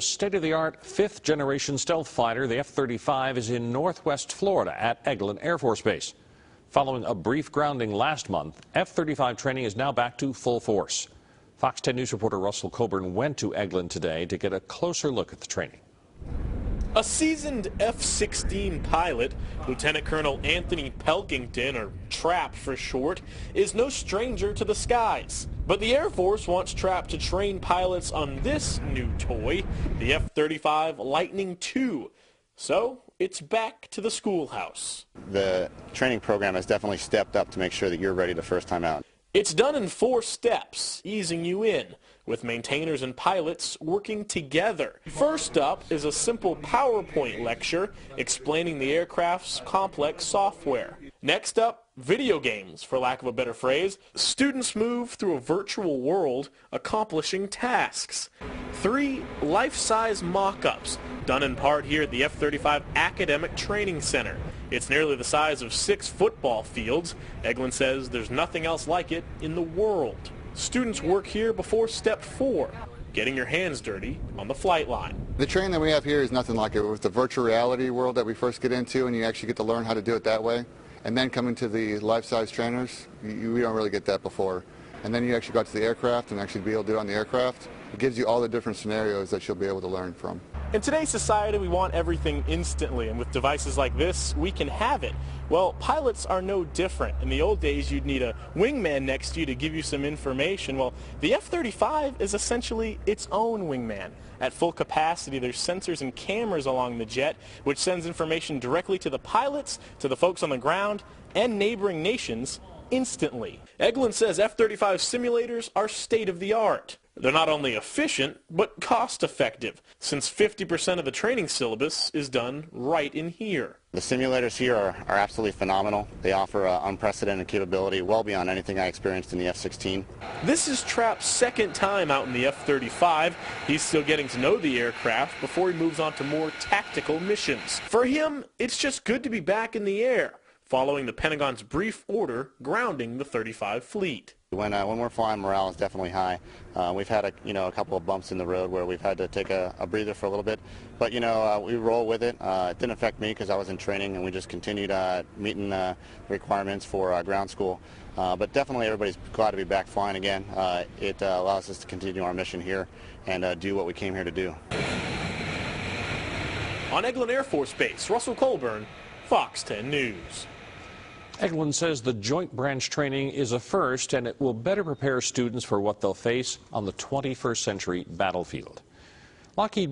State-of-the-art fifth-generation stealth fighter, the F-35, is in northwest Florida at Eglin Air Force Base. Following a brief grounding last month, F-35 training is now back to full force. Fox 10 News reporter Russell Coburn went to Eglin today to get a closer look at the training. A seasoned F-16 pilot, Lieutenant Colonel Anthony Pelkington, or Trap for short, is no stranger to the skies. But the Air Force wants Trap to train pilots on this new toy, the F-35 Lightning II. So it's back to the schoolhouse. The training program has definitely stepped up to make sure that you're ready the first time out. It's done in 4 steps, easing you in, with maintainers and pilots working together. First up is a simple PowerPoint lecture explaining the aircraft's complex software. Next up, video games, for lack of a better phrase. Students move through a virtual world accomplishing tasks. 3 life-size mock-ups, done in part here at the F-35 Academic Training Center. It's nearly the size of 6 football fields. Eglin says there's nothing else like it in the world. Students work here before step 4, getting your hands dirty on the flight line. The training that we have here is nothing like it. With the virtual reality world that we first get into, and you actually get to learn how to do it that way. And then coming to the life-size trainers, we don't really get that before. And then you actually got to the aircraft and actually be able to do it on the aircraft. It gives you all the different scenarios that you'll be able to learn from. In today's society, we want everything instantly, and with devices like this, we can have it. Well, pilots are no different. In the old days, you'd need a wingman next to you to give you some information. Well, the F-35 is essentially its own wingman. At full capacity, there's sensors and cameras along the jet, which sends information directly to the pilots, to the folks on the ground, and neighboring nations instantly. Eglin says F-35 simulators are state-of-the-art. They're not only efficient, but cost-effective, since 50% of the training syllabus is done right in here. The simulators here are absolutely phenomenal. They offer unprecedented capability, well beyond anything I experienced in the F-16. This is Trap's second time out in the F-35. He's still getting to know the aircraft before he moves on to more tactical missions. For him, it's just good to be back in the air, following the Pentagon's brief order grounding the 35 fleet. When we're flying, morale is definitely high. We've had a couple of bumps in the road where we've had to take a breather for a little bit, but we roll with it. It didn't affect me because I was in training, and we just continued meeting the requirements for ground school. But definitely everybody's glad to be back flying again. It allows us to continue our mission here and do what we came here to do. On Eglin Air Force Base, Russell Coburn, Fox 10 News. Eglin says the joint branch training is a first, and it will better prepare students for what they'll face on the 21st century battlefield. Lockheed